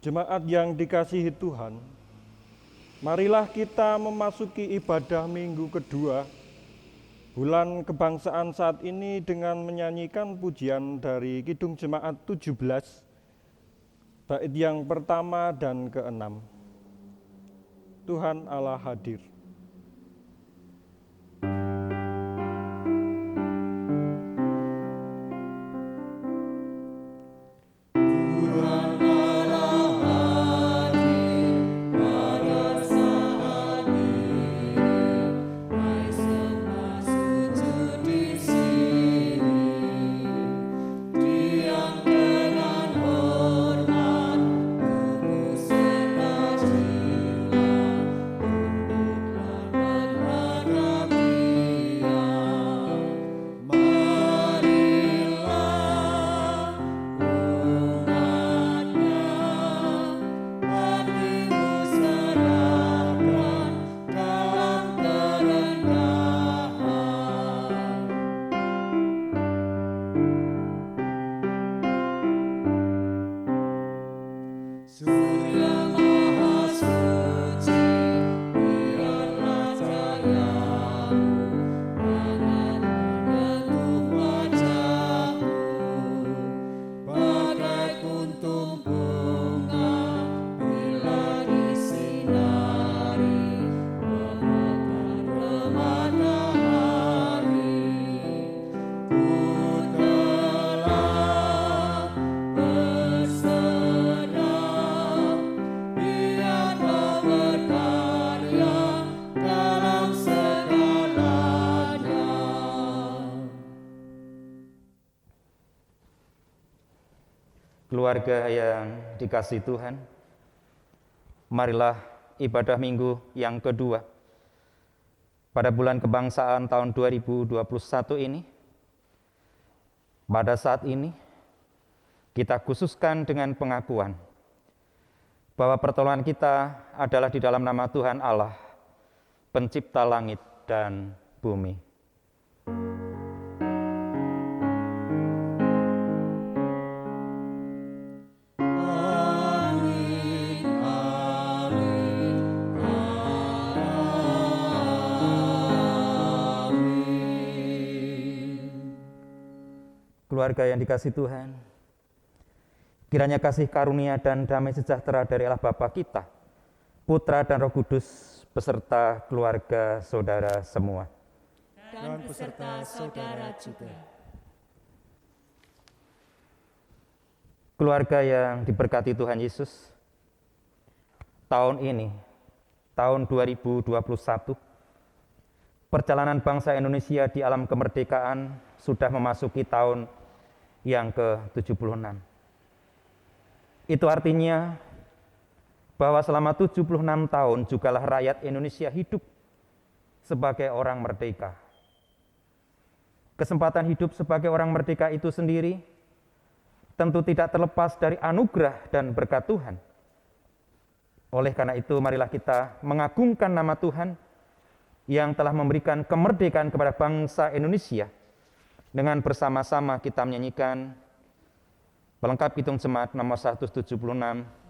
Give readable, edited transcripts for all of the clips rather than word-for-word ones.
Jemaat yang dikasihi Tuhan, marilah kita memasuki ibadah minggu kedua bulan kebangsaan saat ini dengan menyanyikan pujian dari Kidung Jemaat 17, bait yang pertama dan keenam. Tuhan Allah hadir. Keluarga yang dikasihi Tuhan, marilah ibadah minggu yang kedua pada bulan kebangsaan tahun 2021 ini. Pada saat ini, kita khususkan dengan pengakuan bahwa pertolongan kita adalah di dalam nama Tuhan Allah, pencipta langit dan bumi. Keluarga yang dikasihi Tuhan, kiranya kasih karunia dan damai sejahtera dari Allah Bapa kita, Putra dan Roh Kudus, beserta keluarga saudara semua. Dan beserta saudara juga. Keluarga yang diberkati Tuhan Yesus, tahun ini, tahun 2021, perjalanan bangsa Indonesia di alam kemerdekaan sudah memasuki tahun yang ke-76. Itu artinya bahwa selama 76 tahun jugalah rakyat Indonesia hidup sebagai orang merdeka. Kesempatan hidup sebagai orang merdeka itu sendiri tentu tidak terlepas dari anugerah dan berkat Tuhan. Oleh karena itu, marilah kita mengagungkan nama Tuhan yang telah memberikan kemerdekaan kepada bangsa Indonesia. Dengan bersama-sama kita menyanyikan pelengkap Kidung Jemaat nomor 176,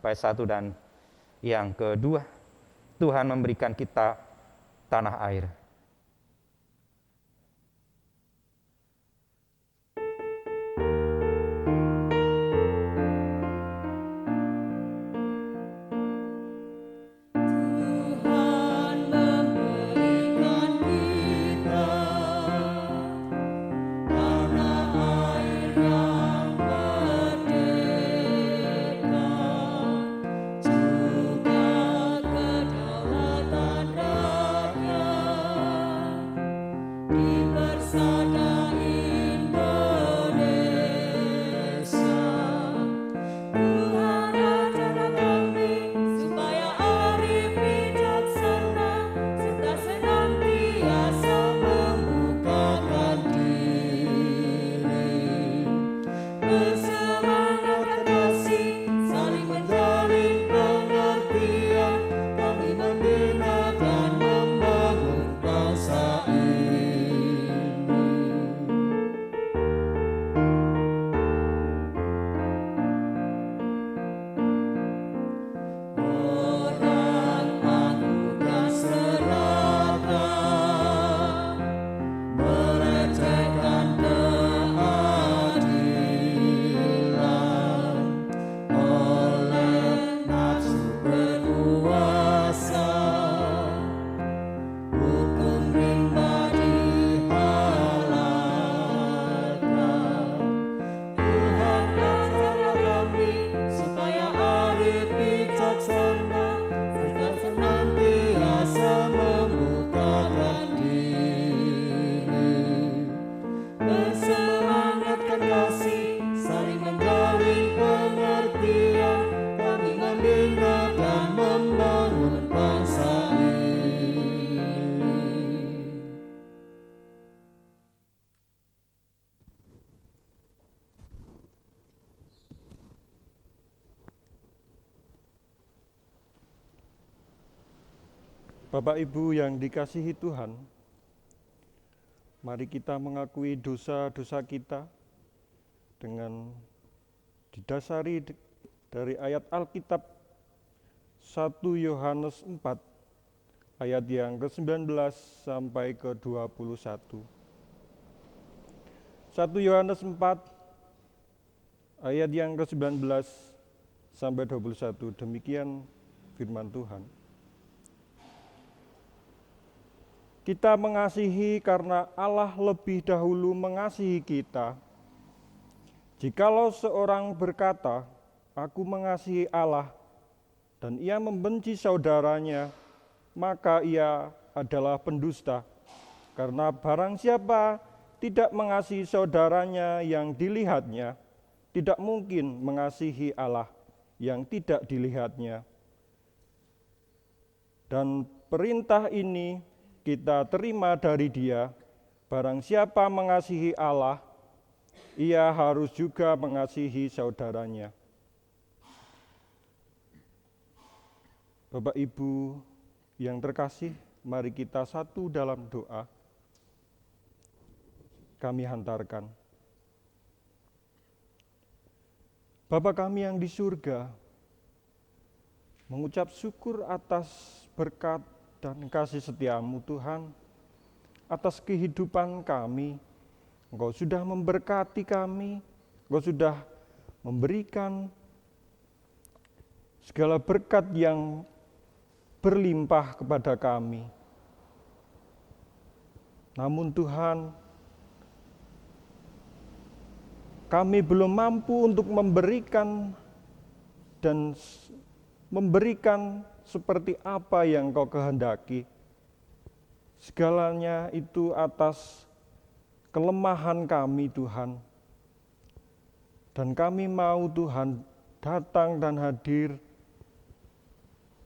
bait 1 dan yang kedua. Tuhan memberikan kita tanah air. Juga kedaulatan rakyat. Bapak Ibu yang dikasihi Tuhan, mari kita mengakui dosa-dosa kita dengan didasari dari ayat Alkitab 1 Yohanes 4 ayat yang ke-19 sampai ke-21. 1 Yohanes 4 ayat yang ke-19 sampai 21. Demikian firman Tuhan. Kita mengasihi karena Allah lebih dahulu mengasihi kita. Jikalau seorang berkata, "Aku mengasihi Allah," dan ia membenci saudaranya, maka ia adalah pendusta. Karena barang siapa tidak mengasihi saudaranya yang dilihatnya, tidak mungkin mengasihi Allah yang tidak dilihatnya. Dan perintah ini kita terima dari Dia, barang siapa mengasihi Allah, ia harus juga mengasihi saudaranya. Bapak Ibu yang terkasih, mari kita satu dalam doa. Kami hantarkan. Bapa kami yang di surga, mengucap syukur atas berkat dan kasih setia-Mu Tuhan, atas kehidupan kami. Engkau sudah memberkati kami, Engkau sudah memberikan segala berkat yang berlimpah kepada kami. Namun Tuhan, kami belum mampu untuk memberikan seperti apa yang Kau kehendaki. Segalanya itu atas kelemahan kami Tuhan. Dan kami mau Tuhan datang dan hadir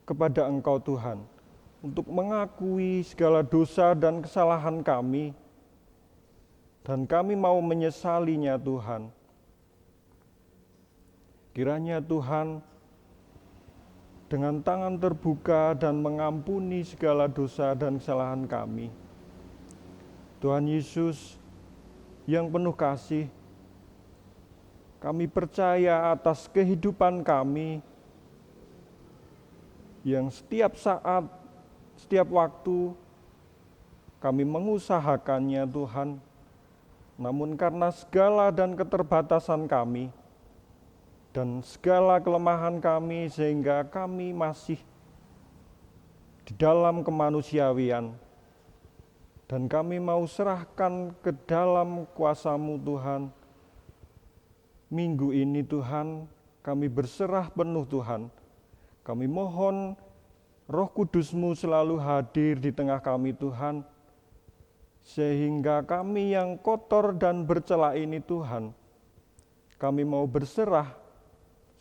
kepada Engkau Tuhan, untuk mengakui segala dosa dan kesalahan kami. Dan kami mau menyesalinya Tuhan. Kiranya Tuhan dengan tangan terbuka dan mengampuni segala dosa dan kesalahan kami. Tuhan Yesus yang penuh kasih, kami percaya atas kehidupan kami yang setiap saat, setiap waktu kami mengusahakannya Tuhan. Namun karena segala dan keterbatasan kami dan segala kelemahan kami, sehingga kami masih di dalam kemanusiawian. Dan kami mau serahkan ke dalam kuasa-Mu Tuhan. Minggu ini Tuhan, kami berserah penuh Tuhan. Kami mohon Roh Kudus-Mu selalu hadir di tengah kami Tuhan. Sehingga kami yang kotor dan bercela ini Tuhan, kami mau berserah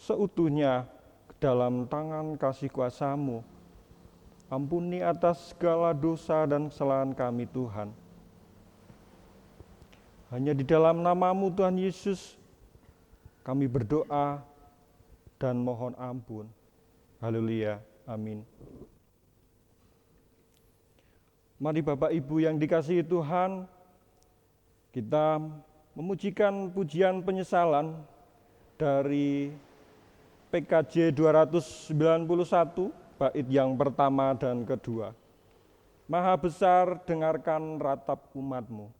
seutuhnya ke dalam tangan kasih kuasa-Mu. Ampuni atas segala dosa dan kesalahan kami Tuhan. Hanya di dalam nama-Mu Tuhan Yesus, kami berdoa dan mohon ampun. Haleluya, amin. Mari Bapak Ibu yang dikasihi Tuhan, kita memujikan pujian penyesalan dari PKJ 291, bait yang pertama dan kedua. Maha besar, dengarkan ratap umat-Mu.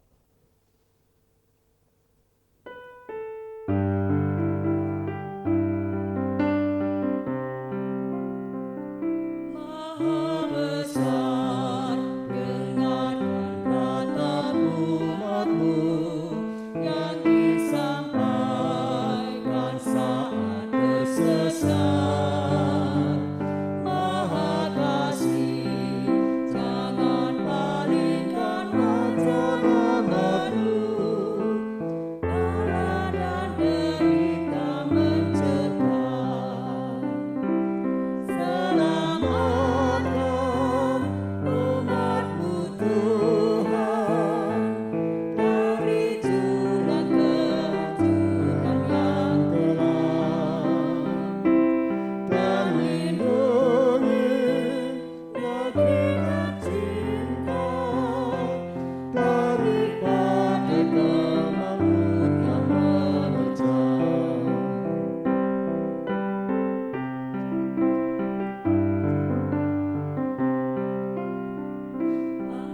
Jangan palingkan wajah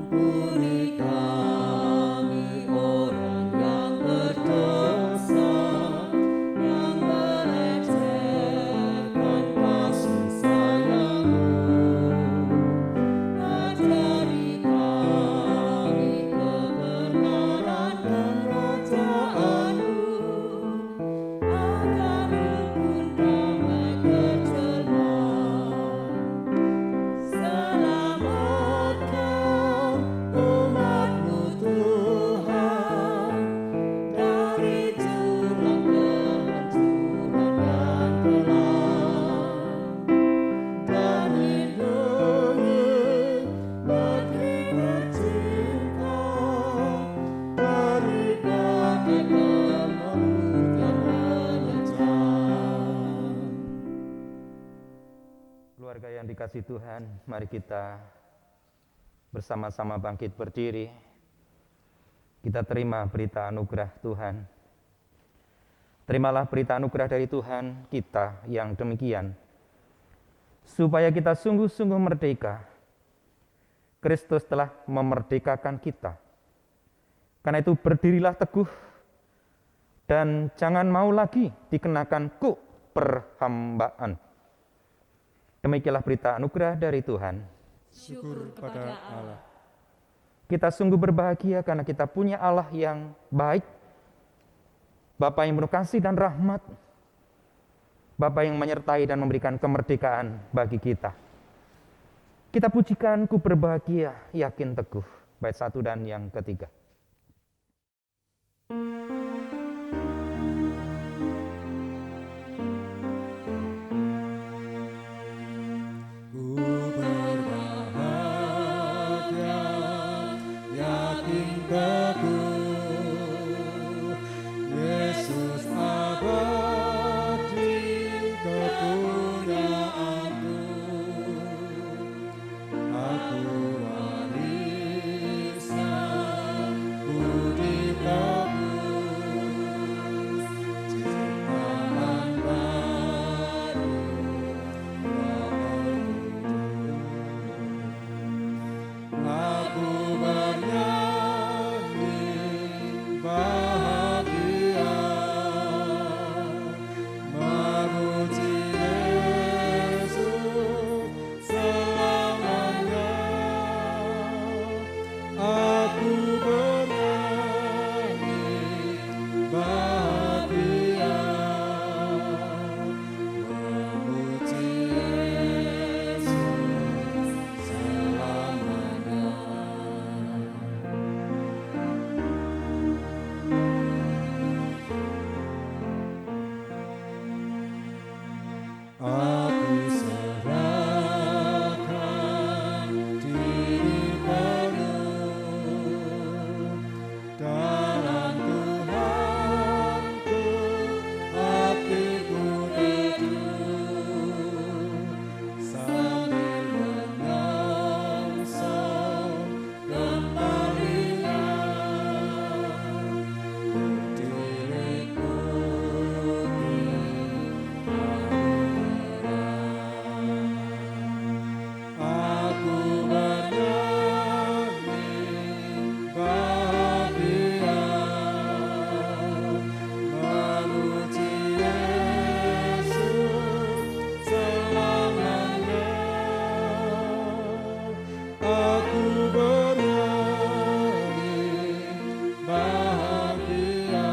Ampuni kami orang yang berdosa, yang melecehkan kasih sayang-Mu. Ajari kami kebenaran kerajaan-Mu, agar rukun damai terjelma. Selamatkan umat-Mu Tuhan, dari jurang kehancuran dan kelam, dan lindungi negeri tercinta dari bagai kemelut yang menerjang. Keluarga yang dikasihi Tuhan, mari kita bersama-sama bangkit berdiri. Kita terima berita anugerah Tuhan. Terimalah berita anugerah dari Tuhan kita yang demikian, supaya kita sungguh-sungguh merdeka. Kristus telah memerdekakan kita. Karena itu berdirilah teguh dan jangan mau lagi dikenakan kuk perhambaan. Demikianlah berita anugerah dari Tuhan. Syukur kepada Allah. Kita sungguh berbahagia karena kita punya Allah yang baik, Bapa yang penuh kasih dan rahmat, Bapa yang menyertai dan memberikan kemerdekaan bagi kita. Kita pujikan, ku berbahagia, yakin teguh. Bait 1 dan yang ketiga. Ku berbahagia, yakin teguh, Yesus abadi kepunyaanku. Aku warisan budi tebus, ciptaan baru aku bernyanyi bahagia, memuji Yesus selamanya. Aku bernyanyi bahagia, memuji Yesus selamanya. Aku serahkan diri penuh dalam Tuhanku, hatiku teduh, sambil menyongsong kembalian diriku aku bernyanyi bahagia, memuji Yesus selamanya. Aku bernyanyi bahagia,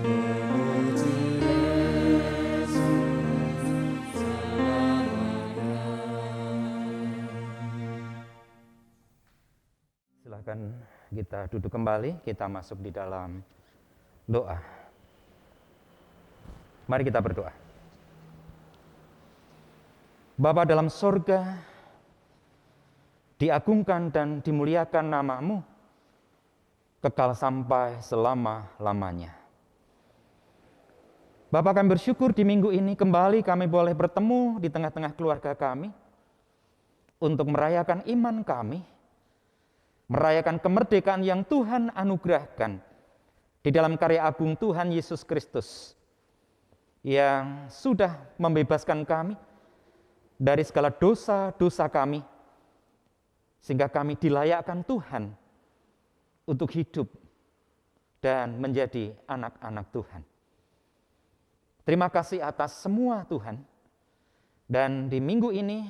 memuji Yesus selamanya. Silakan kita duduk kembali, kita masuk di dalam doa. Mari kita berdoa. Bapa dalam sorga, diagungkan dan dimuliakan nama-Mu, kekal sampai selama-lamanya. Bapa, kami bersyukur di minggu ini kembali kami boleh bertemu di tengah-tengah keluarga kami untuk merayakan iman kami, merayakan kemerdekaan yang Tuhan anugerahkan di dalam karya agung Tuhan Yesus Kristus yang sudah membebaskan kami dari segala dosa-dosa kami sehingga kami dilayakkan Tuhan untuk hidup dan menjadi anak-anak Tuhan. Terima kasih atas semua Tuhan. Dan di minggu ini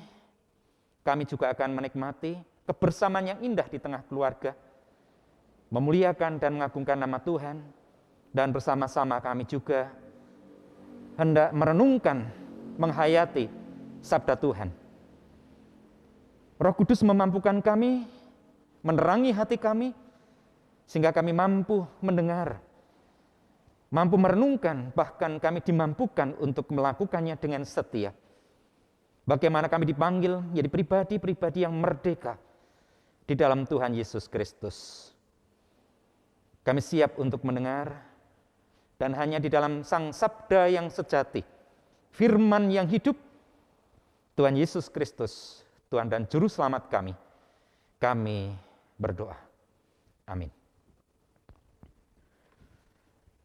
kami juga akan menikmati kebersamaan yang indah di tengah keluarga, memuliakan dan mengagungkan nama Tuhan, dan bersama-sama kami juga hendak merenungkan, menghayati sabda Tuhan. Roh Kudus memampukan kami, menerangi hati kami, sehingga kami mampu mendengar, mampu merenungkan, bahkan kami dimampukan untuk melakukannya dengan setia. Bagaimana kami dipanggil menjadi pribadi-pribadi yang merdeka di dalam Tuhan Yesus Kristus. Kami siap untuk mendengar, dan hanya di dalam Sang Sabda yang sejati, firman yang hidup, Tuhan Yesus Kristus, Tuhan dan Juru Selamat kami berdoa. Amin.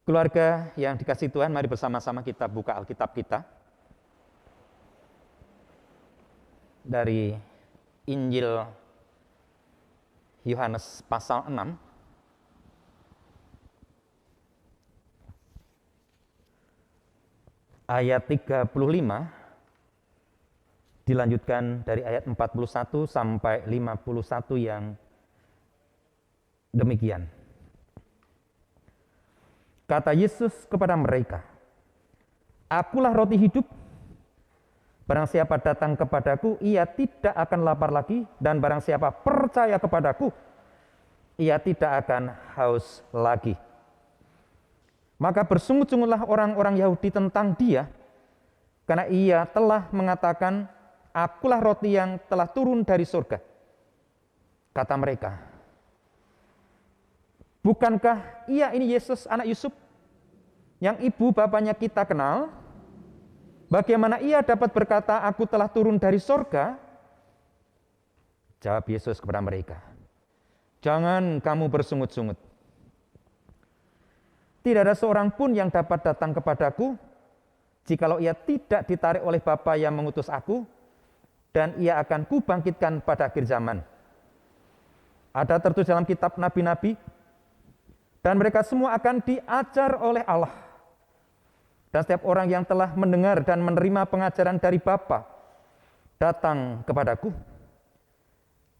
Keluarga yang dikasihi Tuhan, mari bersama-sama kita buka Alkitab kita dari Injil Yohanes pasal 6. Ayat 35 dilanjutkan dari ayat 41 sampai 51 yang demikian. Kata Yesus kepada mereka, "Akulah roti hidup. Barang siapa datang kepadaku, ia tidak akan lapar lagi, dan barang siapa percaya kepadaku, ia tidak akan haus lagi." Maka bersungut-sungutlah orang-orang Yahudi tentang dia, karena ia telah mengatakan, "Akulah roti yang telah turun dari surga." Kata mereka, "Bukankah ia ini Yesus anak Yusuf, yang ibu bapaknya kita kenal? Bagaimana ia dapat berkata, 'Aku telah turun dari surga'?" Jawab Yesus kepada mereka, "Jangan kamu bersungut-sungut. Tidak ada seorang pun yang dapat datang kepadaku, jikalau ia tidak ditarik oleh Bapa yang mengutus aku, dan ia akan kubangkitkan pada akhir zaman. Ada tertulis dalam kitab nabi-nabi, dan mereka semua akan diajar oleh Allah. Dan setiap orang yang telah mendengar dan menerima pengajaran dari Bapa datang kepadaku.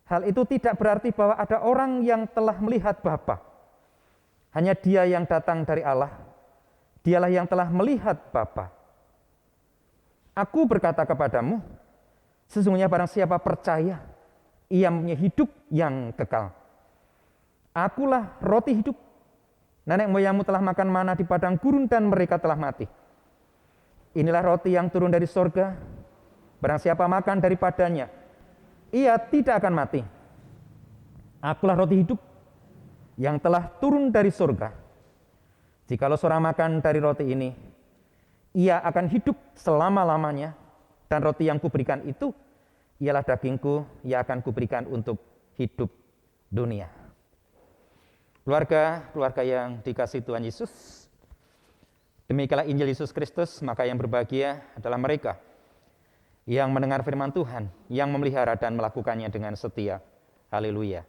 Hal itu tidak berarti bahwa ada orang yang telah melihat Bapa. Hanya dia yang datang dari Allah. Dialah yang telah melihat Bapa. Aku berkata kepadamu, sesungguhnya barang siapa percaya, ia mempunyai hidup yang kekal. Akulah roti hidup. Nenek moyangmu telah makan mana di padang gurun dan mereka telah mati. Inilah roti yang turun dari sorga. Barang siapa makan daripadanya, ia tidak akan mati. Akulah roti hidup yang telah turun dari sorga. Jikalau seorang makan dari roti ini, ia akan hidup selama-lamanya. Dan roti yang kuberikan itu ialah dagingku yang akan kuberikan untuk hidup dunia. Keluarga yang dikasihi Tuhan Yesus, demikianlah Injil Yesus Kristus. Maka yang berbahagia adalah mereka yang mendengar firman Tuhan, yang memelihara dan melakukannya dengan setia. Haleluya.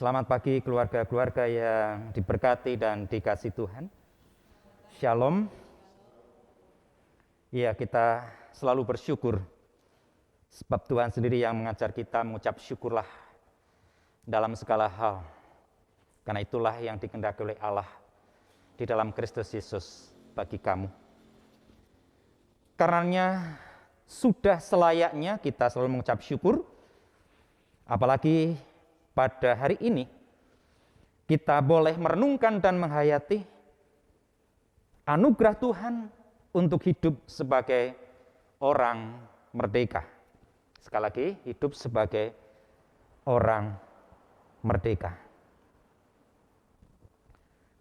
Selamat pagi keluarga-keluarga yang diberkati dan dikasihi Tuhan. Shalom. Ya, kita selalu bersyukur sebab Tuhan sendiri yang mengajar kita mengucap syukurlah dalam segala hal. Karena itulah yang dikehendaki oleh Allah di dalam Kristus Yesus bagi kamu. Karenanya sudah selayaknya kita selalu mengucap syukur, apalagi pada hari ini kita boleh merenungkan dan menghayati anugerah Tuhan untuk hidup sebagai orang merdeka. Sekali lagi, hidup sebagai orang merdeka.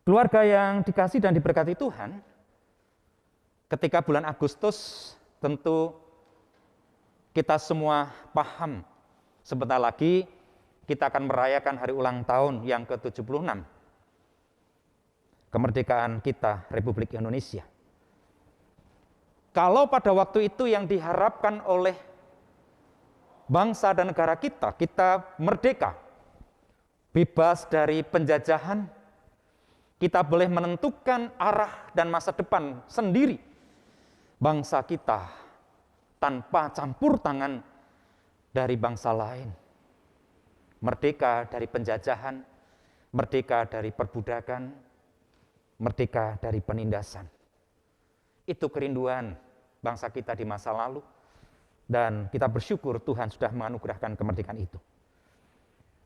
Keluarga yang dikasih dan diberkati Tuhan, ketika bulan Agustus tentu kita semua paham sebentar lagi kita akan merayakan hari ulang tahun yang ke-76 kemerdekaan kita Republik Indonesia. Kalau pada waktu itu yang diharapkan oleh bangsa dan negara kita, kita merdeka, bebas dari penjajahan, kita boleh menentukan arah dan masa depan sendiri bangsa kita tanpa campur tangan dari bangsa lain. Merdeka dari penjajahan, merdeka dari perbudakan, merdeka dari penindasan. Itu kerinduan bangsa kita di masa lalu. Dan kita bersyukur Tuhan sudah menganugerahkan kemerdekaan itu.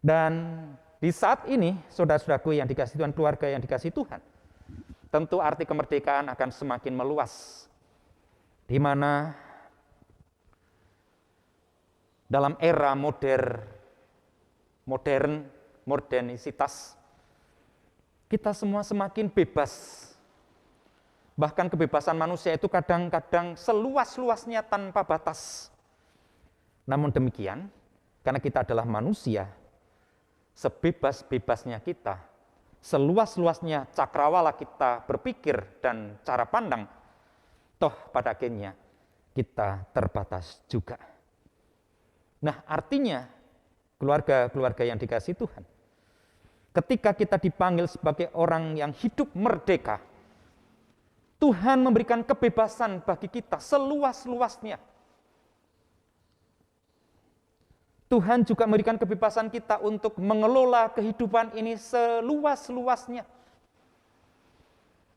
Dan di saat ini, saudara-saudaraku yang dikasihi Tuhan, keluarga yang dikasihi Tuhan, tentu arti kemerdekaan akan semakin meluas. Di mana dalam era modernisitas, kita semua semakin bebas. Bahkan kebebasan manusia itu kadang-kadang seluas-luasnya tanpa batas. Namun demikian, karena kita adalah manusia, sebebas-bebasnya kita, seluas-luasnya cakrawala kita berpikir dan cara pandang, toh pada akhirnya kita terbatas juga. Nah, artinya keluarga-keluarga yang dikasihi Tuhan, ketika kita dipanggil sebagai orang yang hidup merdeka, Tuhan memberikan kebebasan bagi kita seluas-luasnya. Tuhan juga memberikan kebebasan kita untuk mengelola kehidupan ini seluas-luasnya.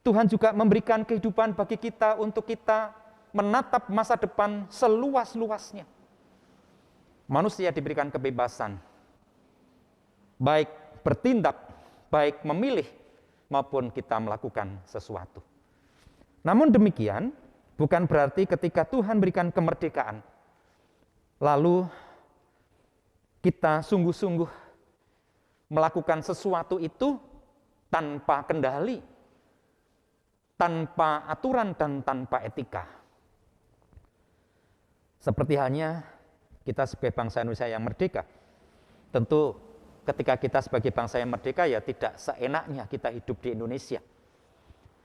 Tuhan juga memberikan kehidupan bagi kita untuk kita menatap masa depan seluas-luasnya. Manusia diberikan kebebasan, baik bertindak, baik memilih, maupun kita melakukan sesuatu. Namun demikian, bukan berarti ketika Tuhan berikan kemerdekaan, lalu kita sungguh-sungguh melakukan sesuatu itu tanpa kendali, tanpa aturan, dan tanpa etika. Seperti halnya kita sebagai bangsa Indonesia yang merdeka, tentu ketika kita sebagai bangsa yang merdeka ya tidak seenaknya kita hidup di Indonesia.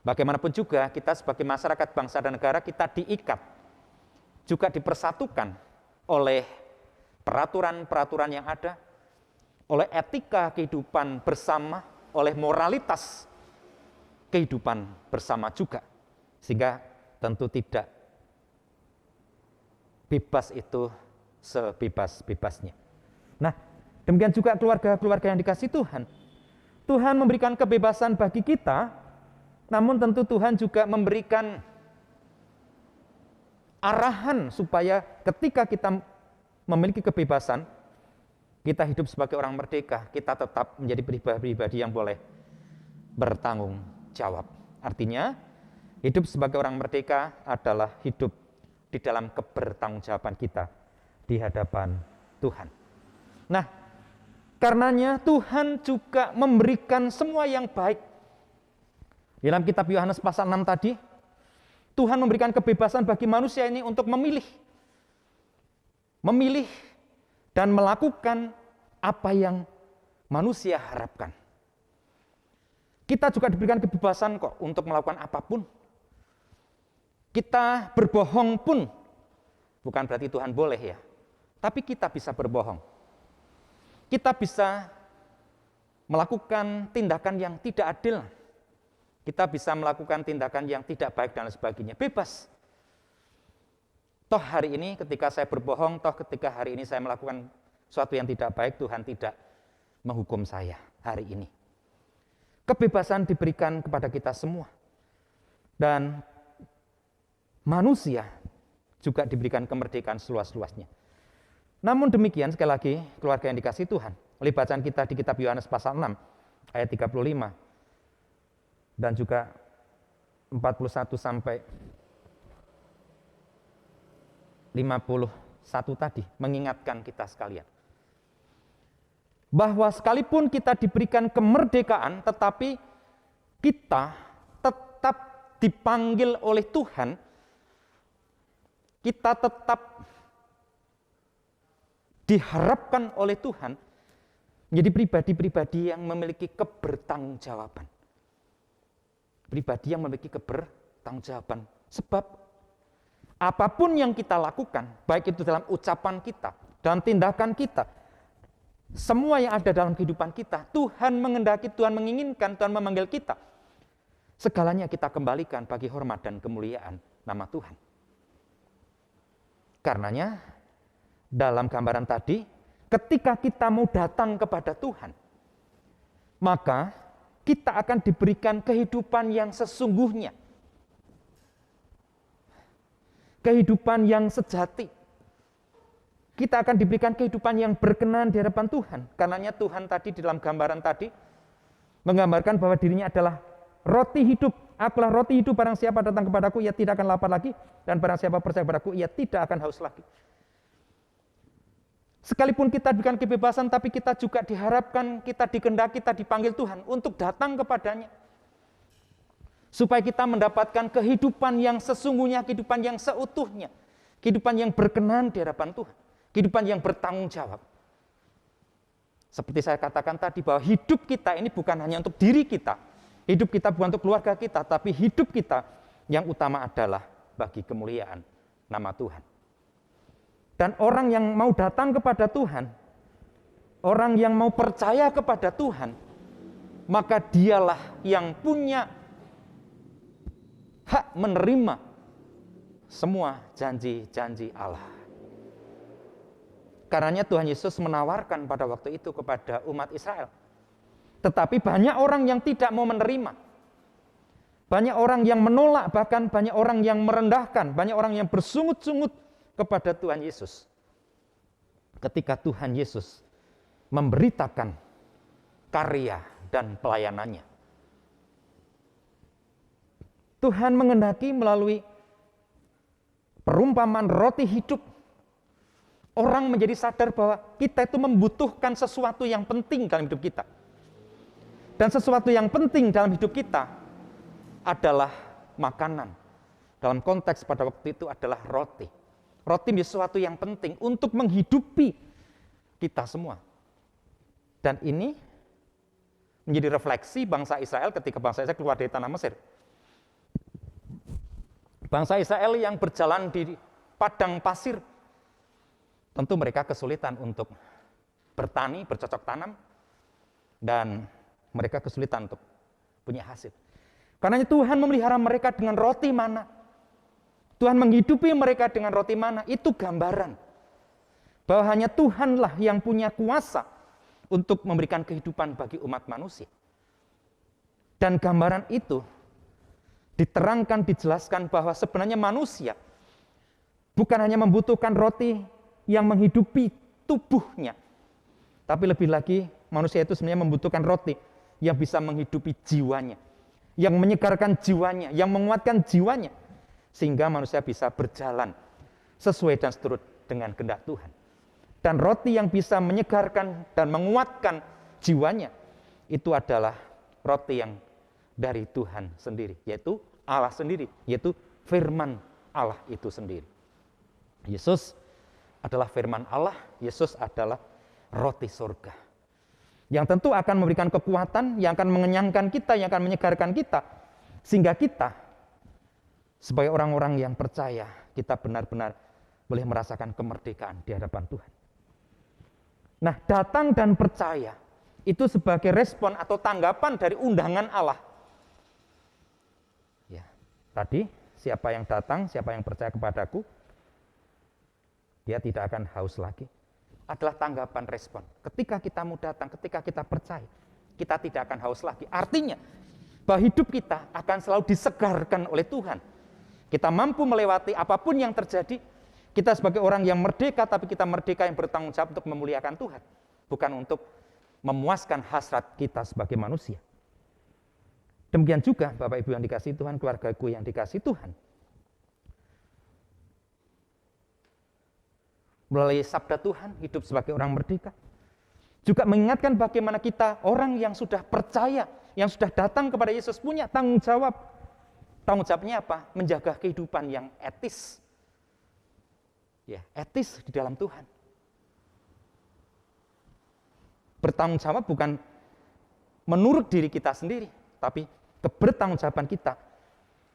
Bagaimanapun juga kita sebagai masyarakat bangsa dan negara kita diikat, juga dipersatukan oleh peraturan-peraturan yang ada, oleh etika kehidupan bersama, oleh moralitas kehidupan bersama juga. Sehingga tentu tidak bebas itu sebebas-bebasnya. Nah, demikian juga keluarga-keluarga yang dikasihi Tuhan. Tuhan memberikan kebebasan bagi kita, namun tentu Tuhan juga memberikan arahan supaya ketika kita memiliki kebebasan, kita hidup sebagai orang merdeka, kita tetap menjadi pribadi-pribadi yang boleh bertanggung jawab. Artinya, hidup sebagai orang merdeka adalah hidup di dalam kebertanggungjawaban kita di hadapan Tuhan. Nah, karenanya Tuhan juga memberikan semua yang baik. Dalam kitab Yohanes pasal 6 tadi, Tuhan memberikan kebebasan bagi manusia ini untuk memilih dan melakukan apa yang manusia harapkan. Kita juga diberikan kebebasan kok untuk melakukan apapun. Kita berbohong pun, bukan berarti Tuhan boleh ya, tapi kita bisa berbohong. Kita bisa melakukan tindakan yang tidak adil. Kita bisa melakukan tindakan yang tidak baik dan sebagainya. Bebas. Toh hari ini ketika saya berbohong, toh ketika hari ini saya melakukan sesuatu yang tidak baik, Tuhan tidak menghukum saya hari ini. Kebebasan diberikan kepada kita semua. Dan manusia juga diberikan kemerdekaan seluas-luasnya. Namun demikian, sekali lagi, keluarga yang dikasihi Tuhan, oleh bacaan kita di kitab Yohanes pasal 6, ayat 35, dan juga 41 sampai 51 tadi mengingatkan kita sekalian bahwa sekalipun kita diberikan kemerdekaan, tetapi kita tetap dipanggil oleh Tuhan, kita tetap diharapkan oleh Tuhan menjadi pribadi-pribadi yang memiliki kebertanggungjawaban. Pribadi yang memiliki kebertanggungjawaban. Sebab apapun yang kita lakukan, baik itu dalam ucapan kita, dalam tindakan kita, semua yang ada dalam kehidupan kita, Tuhan mengendaki, Tuhan menginginkan, Tuhan memanggil kita. Segalanya kita kembalikan bagi hormat dan kemuliaan nama Tuhan. Karenanya, dalam gambaran tadi, ketika kita mau datang kepada Tuhan, maka kita akan diberikan kehidupan yang sesungguhnya. Kehidupan yang sejati. Kita akan diberikan kehidupan yang berkenan di hadapan Tuhan. Karenanya Tuhan tadi dalam gambaran tadi menggambarkan bahwa dirinya adalah roti hidup. Akulah roti hidup, barang siapa datang kepadaku, ia tidak akan lapar lagi. Dan barang siapa percaya kepadaku, ia tidak akan haus lagi. Sekalipun kita diberikan kebebasan, tapi kita juga diharapkan, kita dikehendaki, kita dipanggil Tuhan untuk datang kepadanya. Supaya kita mendapatkan kehidupan yang sesungguhnya, kehidupan yang seutuhnya. Kehidupan yang berkenan di hadapan Tuhan. Kehidupan yang bertanggung jawab. Seperti saya katakan tadi, bahwa hidup kita ini bukan hanya untuk diri kita. Hidup kita bukan untuk keluarga kita, tapi hidup kita yang utama adalah bagi kemuliaan nama Tuhan. Dan orang yang mau datang kepada Tuhan, orang yang mau percaya kepada Tuhan, maka dialah yang punya hak menerima semua janji-janji Allah. Karenanya Tuhan Yesus menawarkan pada waktu itu kepada umat Israel. Tetapi banyak orang yang tidak mau menerima. Banyak orang yang menolak, bahkan banyak orang yang merendahkan, banyak orang yang bersungut-sungut kepada Tuhan Yesus. Ketika Tuhan Yesus memberitakan karya dan pelayanannya. Tuhan menghendaki melalui perumpamaan roti hidup, orang menjadi sadar bahwa kita itu membutuhkan sesuatu yang penting dalam hidup kita. Dan sesuatu yang penting dalam hidup kita adalah makanan. Dalam konteks pada waktu itu adalah roti. Roti menjadi sesuatu yang penting untuk menghidupi kita semua. Dan ini menjadi refleksi bangsa Israel ketika bangsa Israel keluar dari tanah Mesir. Bangsa Israel yang berjalan di padang pasir, tentu mereka kesulitan untuk bertani, bercocok tanam, dan mereka kesulitan untuk punya hasil. Karena Tuhan memelihara mereka dengan roti mana. Tuhan menghidupi mereka dengan roti mana. Itu gambaran bahwa hanya Tuhanlah yang punya kuasa untuk memberikan kehidupan bagi umat manusia. Dan gambaran itu diterangkan, dijelaskan bahwa sebenarnya manusia bukan hanya membutuhkan roti yang menghidupi tubuhnya, tapi lebih lagi manusia itu sebenarnya membutuhkan roti yang bisa menghidupi jiwanya, yang menyegarkan jiwanya, yang menguatkan jiwanya, sehingga manusia bisa berjalan sesuai dan seturut dengan kehendak Tuhan. Dan roti yang bisa menyegarkan dan menguatkan jiwanya, itu adalah roti yang dari Tuhan sendiri, yaitu Allah sendiri, yaitu firman Allah itu sendiri. Yesus adalah firman Allah, Yesus adalah roti surga. Yang tentu akan memberikan kekuatan, yang akan mengenyangkan kita, yang akan menyegarkan kita. Sehingga kita, sebagai orang-orang yang percaya, kita benar-benar boleh merasakan kemerdekaan di hadapan Tuhan. Nah, datang dan percaya, itu sebagai respon atau tanggapan dari undangan Allah. Ya, tadi, siapa yang datang, siapa yang percaya kepadaku, dia tidak akan haus lagi. Adalah tanggapan respon. Ketika kita mau datang, ketika kita percaya, kita tidak akan haus lagi. Artinya, bahwa hidup kita akan selalu disegarkan oleh Tuhan. Kita mampu melewati apapun yang terjadi. Kita sebagai orang yang merdeka, tapi kita merdeka yang bertanggung jawab untuk memuliakan Tuhan. Bukan untuk memuaskan hasrat kita sebagai manusia. Demikian juga Bapak Ibu yang dikasihi Tuhan, keluargaku yang dikasihi Tuhan. Melalui sabda Tuhan, hidup sebagai orang merdeka, juga mengingatkan bagaimana kita orang yang sudah percaya, yang sudah datang kepada Yesus punya tanggung jawab. Tanggung jawabnya apa? Menjaga kehidupan yang etis. Ya, etis di dalam Tuhan. Bertanggung jawab bukan menurut diri kita sendiri, tapi kebertanggungjawaban kita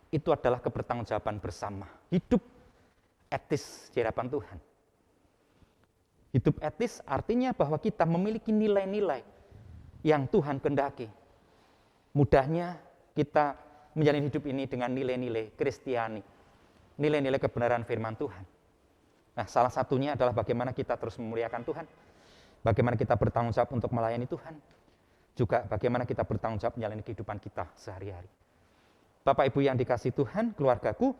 itu adalah kebertanggungjawaban bersama. Hidup etis di hadapan Tuhan. Hidup etis artinya bahwa kita memiliki nilai-nilai yang Tuhan kehendaki. Mudahnya kita menjalani hidup ini dengan nilai-nilai Kristiani, nilai-nilai kebenaran firman Tuhan. Nah, salah satunya adalah bagaimana kita terus memuliakan Tuhan, bagaimana kita bertanggung jawab untuk melayani Tuhan, juga bagaimana kita bertanggung jawab menjalani kehidupan kita sehari-hari. Bapak Ibu yang dikasihi Tuhan, keluargaku,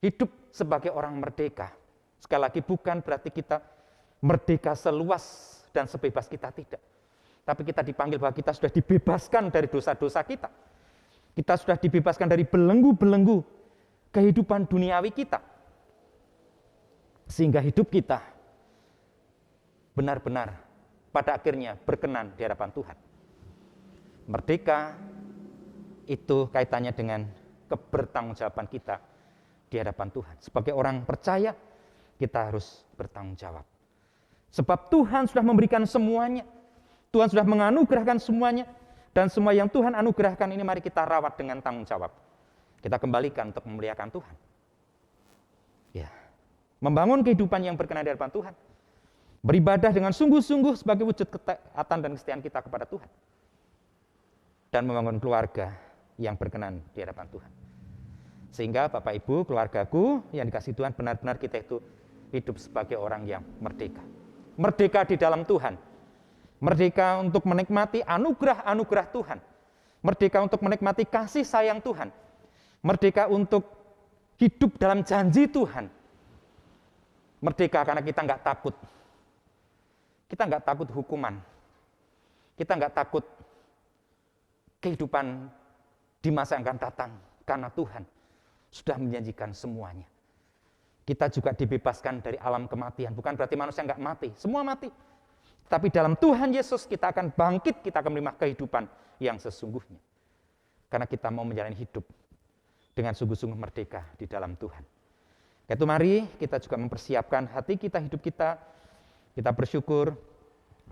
hidup sebagai orang merdeka. Sekali lagi bukan berarti kita merdeka seluas dan sebebas kita, tidak. Tapi kita dipanggil bahwa kita sudah dibebaskan dari dosa-dosa kita. Kita sudah dibebaskan dari belenggu-belenggu kehidupan duniawi kita. Sehingga hidup kita benar-benar pada akhirnya berkenan di hadapan Tuhan. Merdeka itu kaitannya dengan kebertanggungjawaban kita di hadapan Tuhan. Sebagai orang percaya, kita harus bertanggung jawab. Sebab Tuhan sudah memberikan semuanya. Tuhan sudah menganugerahkan semuanya. Dan semua yang Tuhan anugerahkan ini mari kita rawat dengan tanggung jawab. Kita kembalikan untuk memuliakan Tuhan. Ya. Membangun kehidupan yang berkenan di hadapan Tuhan. Beribadah dengan sungguh-sungguh sebagai wujud ketaatan dan kesetiaan kita kepada Tuhan. Dan membangun keluarga yang berkenan di hadapan Tuhan. Sehingga Bapak Ibu, keluargaku yang dikasihi Tuhan, benar-benar kita itu hidup sebagai orang yang merdeka. Merdeka di dalam Tuhan. Merdeka untuk menikmati anugerah-anugerah Tuhan. Merdeka untuk menikmati kasih sayang Tuhan. Merdeka untuk hidup dalam janji Tuhan. Merdeka karena kita nggak takut. Kita nggak takut hukuman. Kita nggak takut kehidupan di masa yang akan datang. Karena Tuhan sudah menjanjikan semuanya. Kita juga dibebaskan dari alam kematian. Bukan berarti manusia nggak mati. Semua mati. Tapi dalam Tuhan Yesus kita akan bangkit. Kita akan menerima kehidupan yang sesungguhnya. Karena kita mau menjalani hidup dengan sungguh-sungguh merdeka di dalam Tuhan. Itu mari kita juga mempersiapkan hati kita, hidup kita. Kita bersyukur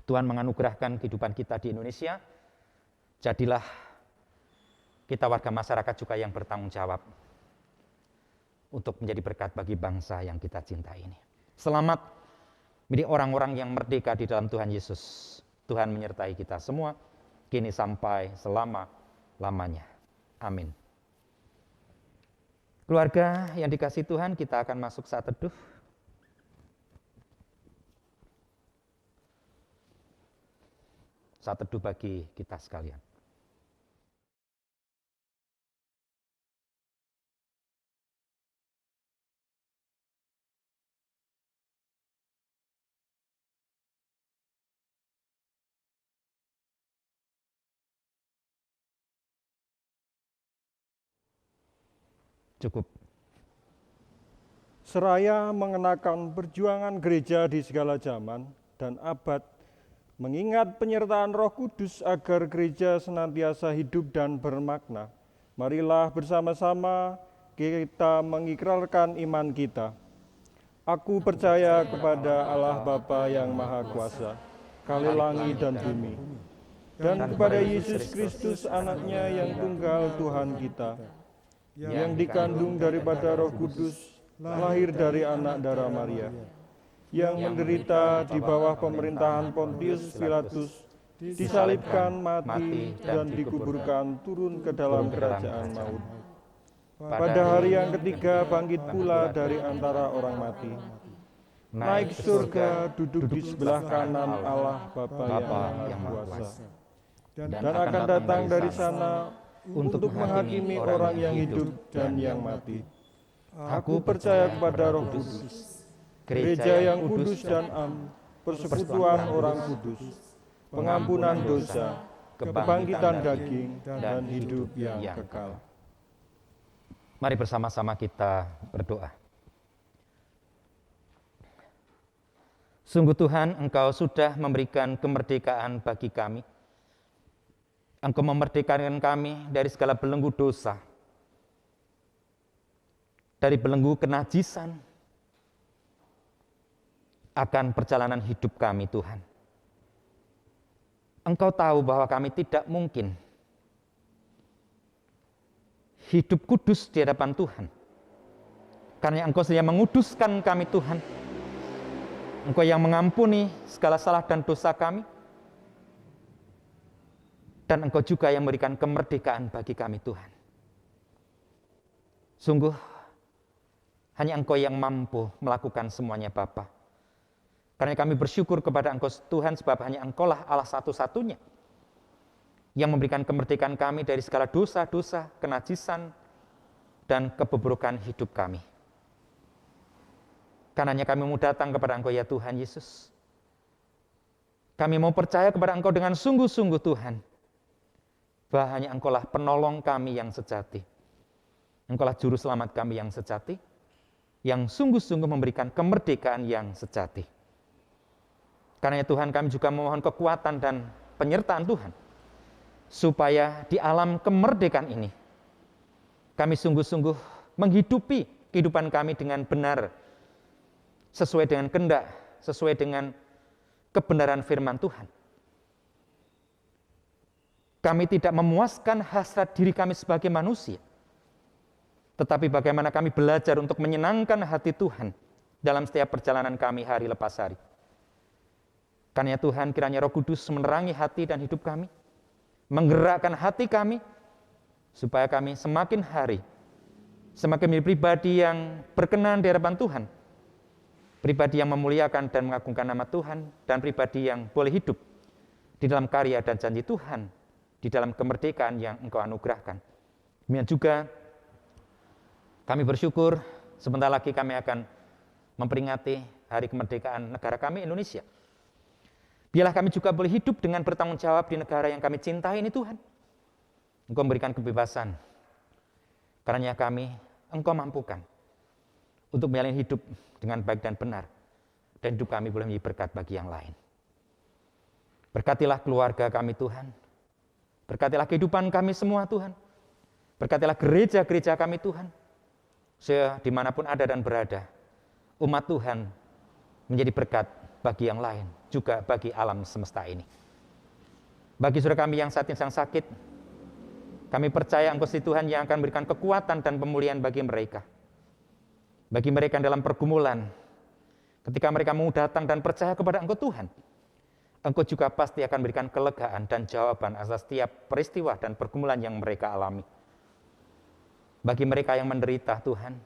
Tuhan menganugerahkan kehidupan kita di Indonesia. Jadilah kita warga masyarakat juga yang bertanggung jawab untuk menjadi berkat bagi bangsa yang kita cintai ini. Selamat menjadi orang-orang yang merdeka di dalam Tuhan Yesus. Tuhan menyertai kita semua, kini sampai selama-lamanya. Amin. Keluarga yang dikasihi Tuhan, kita akan masuk saat teduh. Saat teduh bagi kita sekalian. Cukup. Seraya mengenakan perjuangan gereja di segala zaman dan abad, mengingat penyertaan Roh Kudus agar gereja senantiasa hidup dan bermakna, marilah bersama-sama kita mengikrarkan iman kita. Aku percaya kepada Allah Bapa yang Maha Kuasa, kali langit dan bumi, dan kepada Yesus Kristus anaknya yang tunggal Tuhan kita, yang dikandung daripada Roh Kudus, lahir dari anak darah Maria, yang menderita di bawah pemerintahan Pontius Pilatus, disalibkan, mati, dan dikuburkan turun ke dalam kerajaan maut. Pada hari yang ketiga bangkit pula dari antara orang mati, naik surga, duduk di sebelah kanan Allah Bapa yang Maha Kuasa, dan akan datang dari sana untuk menghakimi orang yang hidup dan yang mati. Aku percaya kepada Roh Kudus, gereja yang kudus dan am, persekutuan orang kudus, pengampunan dosa, kebangkitan daging, dan hidup yang kekal. Mari bersama-sama kita berdoa. Sungguh Tuhan, Engkau sudah memberikan kemerdekaan bagi kami. Engkau memerdekakan kami dari segala belenggu dosa, dari belenggu kenajisan, akan perjalanan hidup kami Tuhan. Engkau tahu bahwa kami tidak mungkin hidup kudus di hadapan Tuhan. Karena Engkau saja menguduskan kami Tuhan. Engkau yang mengampuni segala salah dan dosa kami. Dan Engkau juga yang memberikan kemerdekaan bagi kami Tuhan. Sungguh, hanya Engkau yang mampu melakukan semuanya Bapa. Karena kami bersyukur kepada Engkau Tuhan, sebab hanya Engkau-lah Allah satu-satunya yang memberikan kemerdekaan kami dari segala dosa-dosa, kenajisan, dan keburukan hidup kami. Karenanya kami mau datang kepada Engkau ya Tuhan Yesus. Kami mau percaya kepada Engkau dengan sungguh-sungguh Tuhan, bahwa hanya Engkau-lah penolong kami yang sejati. Engkau-lah juru selamat kami yang sejati, yang sungguh-sungguh memberikan kemerdekaan yang sejati. Karena Tuhan, kami juga memohon kekuatan dan penyertaan Tuhan, supaya di alam kemerdekaan ini, kami sungguh-sungguh menghidupi kehidupan kami dengan benar, sesuai dengan kehendak, sesuai dengan kebenaran firman Tuhan. Kami tidak memuaskan hasrat diri kami sebagai manusia, tetapi bagaimana kami belajar untuk menyenangkan hati Tuhan dalam setiap perjalanan kami hari lepas hari. Karena Tuhan, kiranya Roh Kudus menerangi hati dan hidup kami, menggerakkan hati kami, supaya kami semakin hari, semakin menjadi pribadi yang berkenan di hadapan Tuhan, pribadi yang memuliakan dan mengagungkan nama Tuhan, dan pribadi yang boleh hidup di dalam karya dan janji Tuhan, di dalam kemerdekaan yang Engkau anugerahkan. Demikian juga kami bersyukur, sebentar lagi kami akan memperingati hari kemerdekaan negara kami, Indonesia. Biarlah kami juga boleh hidup dengan bertanggung jawab di negara yang kami cintai ini Tuhan. Engkau memberikan kebebasan. Karena kami, Engkau mampukan untuk menjalani hidup dengan baik dan benar. Dan hidup kami boleh menjadi berkat bagi yang lain. Berkatilah keluarga kami Tuhan. Berkatilah kehidupan kami semua Tuhan. Berkatilah gereja-gereja kami Tuhan. Dimanapun ada dan berada, umat Tuhan menjadi berkat bagi yang lain, juga bagi alam semesta ini. Bagi saudara kami yang saat ini sedang sakit, kami percaya Engkau si Tuhan yang akan memberikan kekuatan dan pemulihan bagi mereka. Bagi mereka dalam pergumulan, ketika mereka mau datang dan percaya kepada Engkau Tuhan, Engkau juga pasti akan memberikan kelegaan dan jawaban atas setiap peristiwa dan pergumulan yang mereka alami. Bagi mereka yang menderita Tuhan,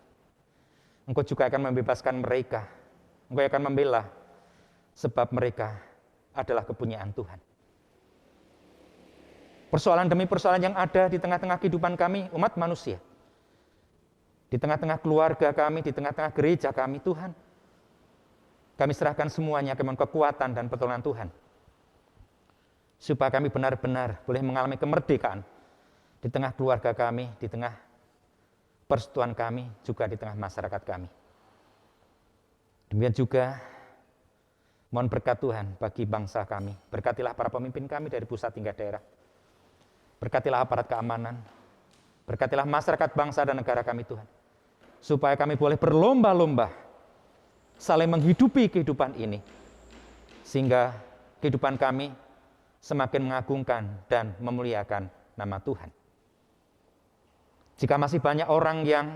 Engkau juga akan membebaskan mereka. Engkau akan membela, sebab mereka adalah kepunyaan Tuhan. Persoalan demi persoalan yang ada di tengah-tengah kehidupan kami, umat manusia, di tengah-tengah keluarga kami, di tengah-tengah gereja kami, Tuhan, kami serahkan semuanya ke kekuatan dan pertolongan Tuhan, supaya kami benar-benar boleh mengalami kemerdekaan di tengah keluarga kami, di tengah persekutuan kami, juga di tengah masyarakat kami. Demikian juga mohon berkat Tuhan bagi bangsa kami. Berkatilah para pemimpin kami dari pusat hingga daerah. Berkatilah aparat keamanan. Berkatilah masyarakat bangsa dan negara kami Tuhan. Supaya kami boleh berlomba-lomba saling menghidupi kehidupan ini. Sehingga kehidupan kami semakin mengagungkan dan memuliakan nama Tuhan. Jika masih banyak orang yang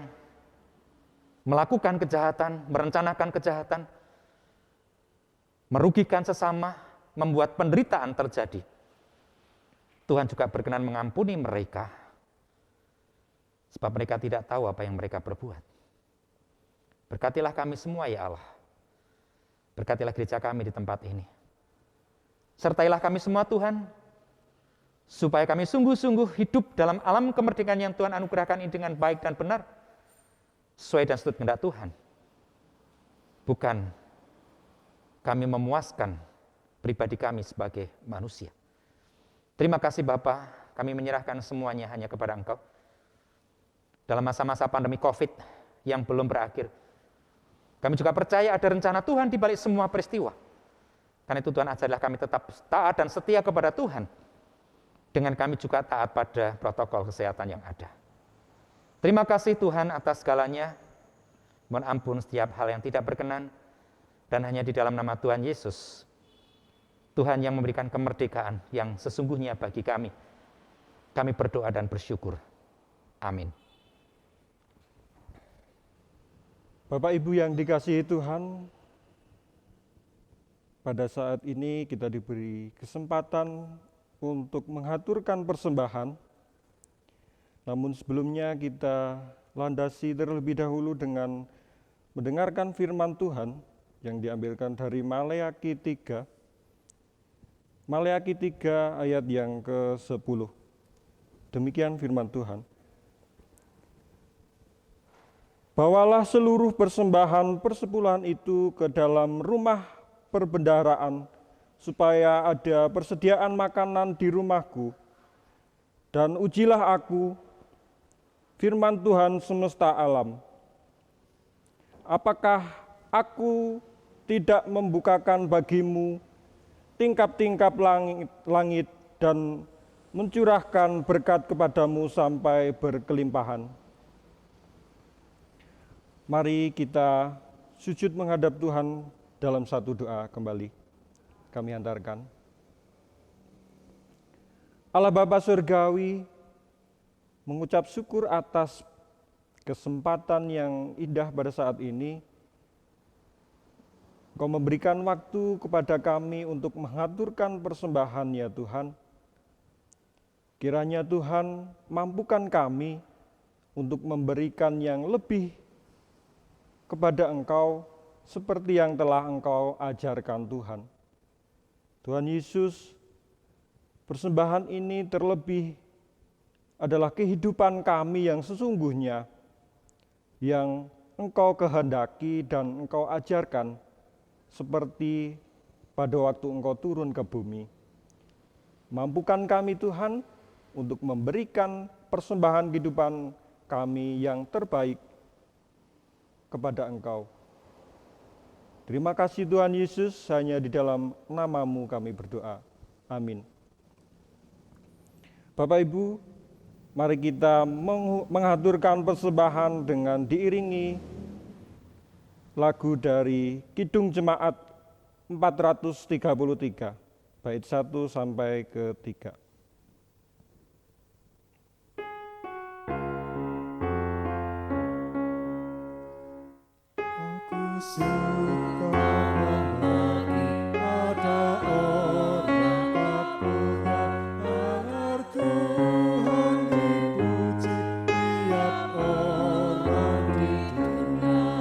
melakukan kejahatan, merencanakan kejahatan, merugikan sesama, membuat penderitaan terjadi, Tuhan juga berkenan mengampuni mereka, sebab mereka tidak tahu apa yang mereka perbuat. Berkatilah kami semua ya Allah. Berkatilah gereja kami di tempat ini. Sertailah kami semua Tuhan, supaya kami sungguh-sungguh hidup dalam alam kemerdekaan yang Tuhan anugerahkan ini dengan baik dan benar, sesuai dan seturut kehendak Tuhan. Bukan kami memuaskan pribadi kami sebagai manusia, Terima kasih Bapa, kami menyerahkan semuanya hanya kepada Engkau. Dalam masa-masa pandemi COVID yang belum berakhir, kami juga percaya ada rencana Tuhan di balik semua peristiwa. Karena itu Tuhan ajarlah kami tetap taat dan setia kepada Tuhan. Dengan kami juga taat pada protokol kesehatan yang ada. Terima kasih Tuhan atas segalanya. Mohon ampun setiap hal yang tidak berkenan. Dan hanya di dalam nama Tuhan Yesus, Tuhan yang memberikan kemerdekaan yang sesungguhnya bagi kami. Kami berdoa dan bersyukur. Amin. Bapak Ibu yang dikasihi Tuhan, pada saat ini kita diberi kesempatan untuk mengaturkan persembahan. Namun sebelumnya kita landasi terlebih dahulu dengan mendengarkan firman Tuhan yang diambilkan dari Maleakhi 3. Maleakhi 3 ayat yang ke-10. Demikian firman Tuhan. Bawalah seluruh persembahan persepuluhan itu ke dalam rumah perbendaharaan, supaya ada persediaan makanan di rumahku, dan ujilah aku, firman Tuhan semesta alam. Apakah aku tidak membukakan bagimu tingkap-tingkap langit dan mencurahkan berkat kepadamu sampai berkelimpahan? Mari kita sujud menghadap Tuhan dalam satu doa kembali. Kami hantarkan. Allah Bapa Surgawi, mengucap syukur atas kesempatan yang indah pada saat ini. Kau memberikan waktu kepada kami untuk mengaturkan persembahan ya Tuhan. Kiranya Tuhan mampukan kami untuk memberikan yang lebih kepada Engkau seperti yang telah Engkau ajarkan Tuhan. Tuhan Yesus, persembahan ini terlebih adalah kehidupan kami yang sesungguhnya, yang Engkau kehendaki dan Engkau ajarkan seperti pada waktu Engkau turun ke bumi. Mampukan kami Tuhan untuk memberikan persembahan kehidupan kami yang terbaik kepada Engkau. Terima kasih Tuhan Yesus, hanya di dalam nama-Mu kami berdoa. Amin. Bapak Ibu, mari kita mengaturkan persembahan dengan diiringi lagu dari Kidung Jemaat 433, bait 1 sampai ke 3. Aku suka lagi ada orang tak punya agar Tuhan dipuji tiap orang di dunia.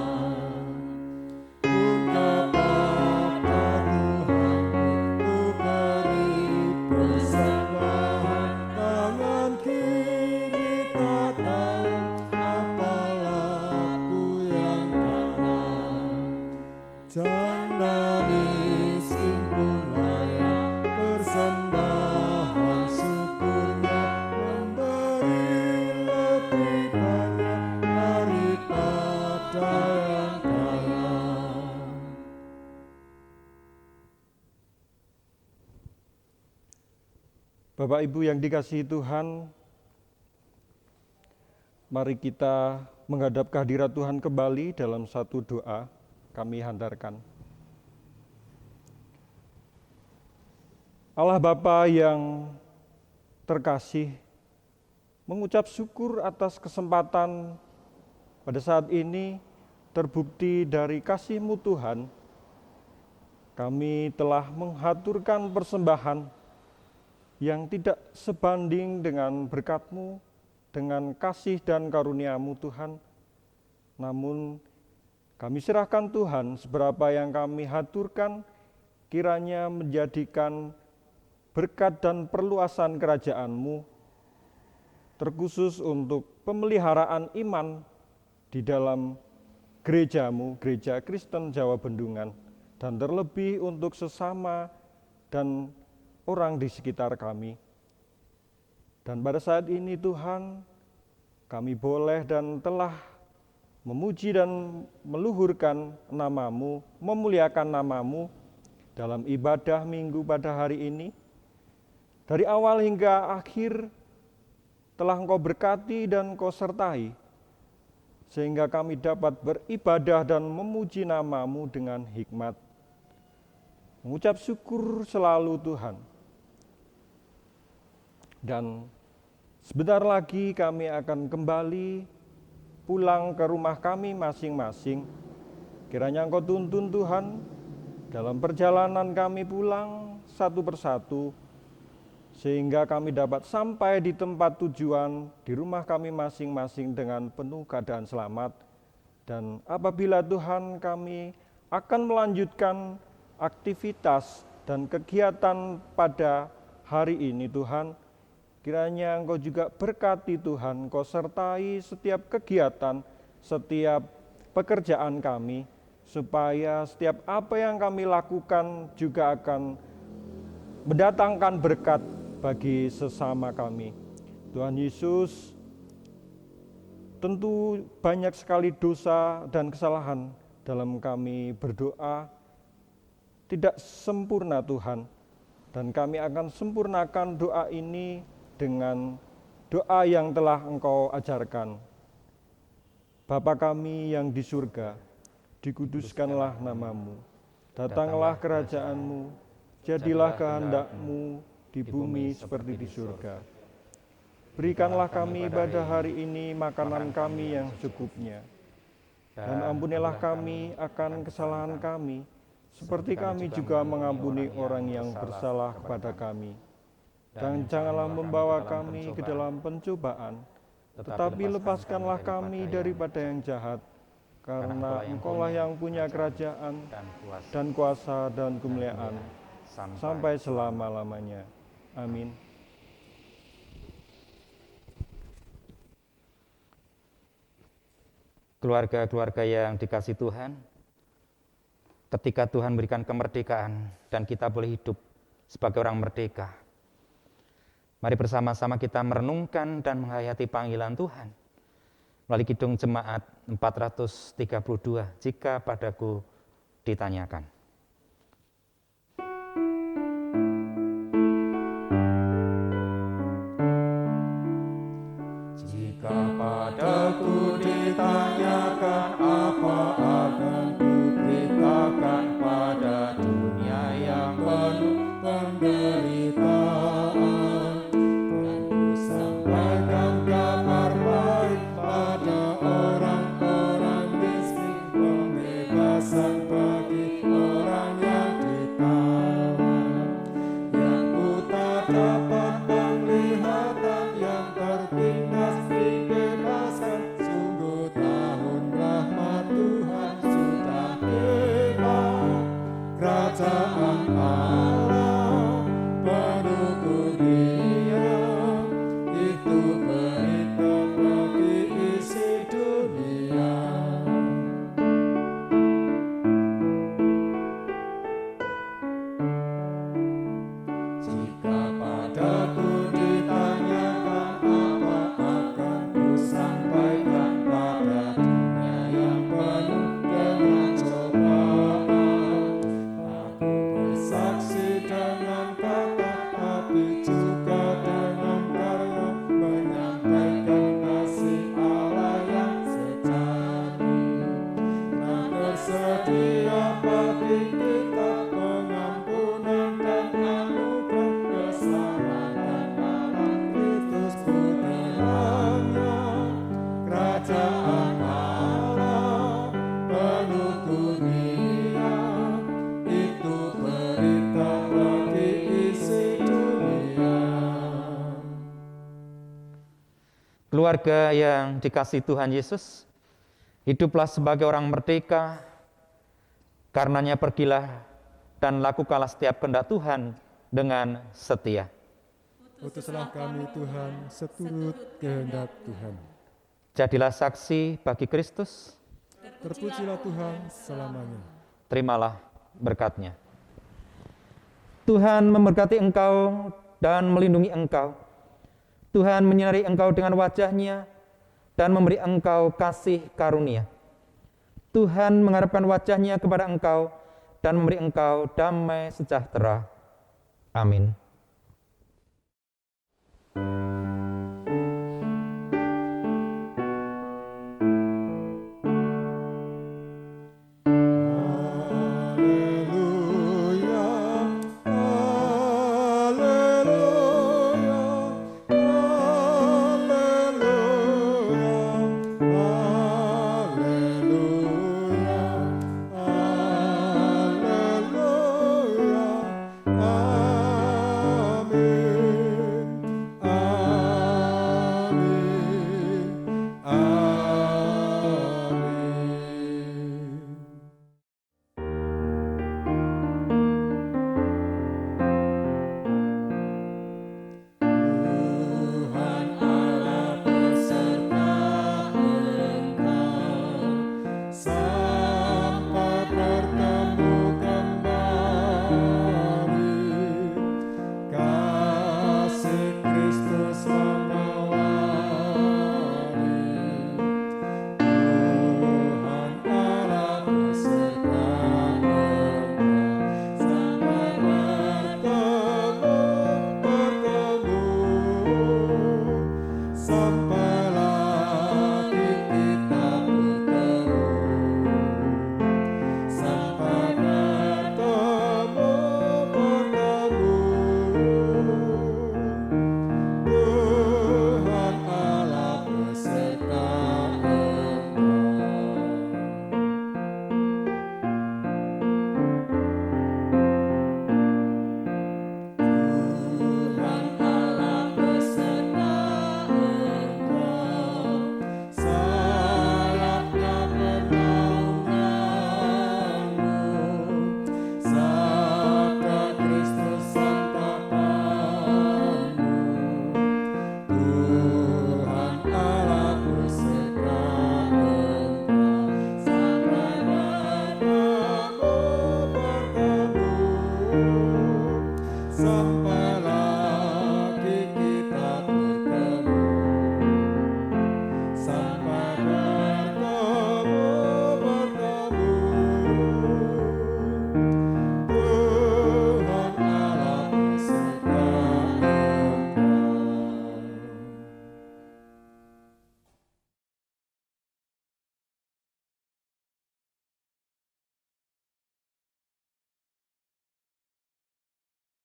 Ungkapkan Tuhanku, beri persembahan, tangan kiri tak tahu apa laku yang kanan. Janda miskin pun layak persembahan syukurnya, memberi lebih banyak daripada yang kaya. Bapak Ibu yang dikasihi Tuhan, mari kita menghadap kehadirat Tuhan kembali dalam satu doa kami hantarkan. Allah Bapa yang terkasih, mengucap syukur atas kesempatan pada saat ini terbukti dari kasih-Mu Tuhan, kami telah mengaturkan persembahan yang tidak sebanding dengan berkat-Mu, dengan kasih dan karunia-Mu Tuhan. Namun kami serahkan Tuhan seberapa yang kami haturkan, kiranya menjadikan berkat dan perluasan kerajaan-Mu, terkhusus untuk pemeliharaan iman di dalam gereja-Mu, Gereja Kristen Jawa Bendungan, dan terlebih untuk sesama dan orang di sekitar kami. Dan pada saat ini Tuhan, kami boleh dan telah memuji dan meluhurkan nama-Mu, memuliakan nama-Mu dalam ibadah minggu pada hari ini. Dari awal hingga akhir telah Engkau berkati dan Engkau sertai, sehingga kami dapat beribadah dan memuji nama-Mu dengan hikmat. Mengucap syukur selalu Tuhan. Dan sebentar lagi kami akan kembali pulang ke rumah kami masing-masing. Kiranya Engkau tuntun Tuhan dalam perjalanan kami pulang satu persatu, sehingga kami dapat sampai di tempat tujuan di rumah kami masing-masing dengan penuh keadaan selamat. Dan apabila Tuhan kami akan melanjutkan aktivitas dan kegiatan pada hari ini Tuhan, kiranya Engkau juga berkati Tuhan, Engkau sertai setiap kegiatan, setiap pekerjaan kami, supaya setiap apa yang kami lakukan juga akan mendatangkan berkat bagi sesama kami. Tuhan Yesus, tentu banyak sekali dosa dan kesalahan dalam kami berdoa, tidak sempurna Tuhan, dan kami akan sempurnakan doa ini dengan doa yang telah Engkau ajarkan. Bapa kami yang di surga, dikuduskanlah nama-Mu, datanglah kerajaan-Mu, jadilah kehendak-Mu di bumi seperti di surga. Berikanlah kami pada hari ini makanan kami yang secukupnya, dan ampunilah kami akan kesalahan kami, seperti kami juga mengampuni orang yang bersalah kepada kami. Dan janganlah membawa kami ke dalam pencobaan, tetapi lepaskanlah kami daripada yang jahat, karena Engkau-lah yang punya kerajaan dan kuasa dan kemuliaan sampai selama-lamanya. Amin. Keluarga-keluarga yang dikasihi Tuhan, ketika Tuhan berikan kemerdekaan dan kita boleh hidup sebagai orang merdeka, mari bersama-sama kita merenungkan dan menghayati panggilan Tuhan melalui Kidung Jemaat 432, jika padaku ditanyakan. Jika padaku ditanyakan, apa akan ku beritakan pada dunia yang penuh penderitaan? Dan ku sampaikan kabar baik pada orang-orang miskin, pembebasan bagi orang yang ditawan. Yang ku tak dapat penglihatan, yang tertindas dibebaskan. Sungguh tahun rahmat Tuhan sudah tiba. Kerajaan Allah penuh dunia, itu berita bagi isi dunia. Jika padaku ditanyakan, apa akan ku sampaikan pada dunia yang penuh dengan cobaan? Aku bersaksi dengan kata, tapi juga dengan karya, menyampaikan kasih Allah yang sejati. Nah, tersedia bagi kita pengampunan dan anugerah, keselamatan dalam Kristus putranya. Kerajaan Allah penuh dunia, itu berita bagi isi dunia. Keluarga yang dikasihi Tuhan Yesus, hiduplah sebagai orang merdeka, karenanya pergilah dan lakukanlah setiap kehendak Tuhan dengan setia. Utuslah kami Tuhan seturut kehendak Tuhan. Jadilah saksi bagi Kristus, Terpujilah Tuhan selamanya. terimalah berkat-Nya. Tuhan memberkati engkau dan melindungi engkau. Tuhan menyinari engkau dengan wajah-Nya dan memberi engkau kasih karunia. Tuhan mengharapkan wajah-Nya kepada engkau dan memberi engkau damai sejahtera. Amin.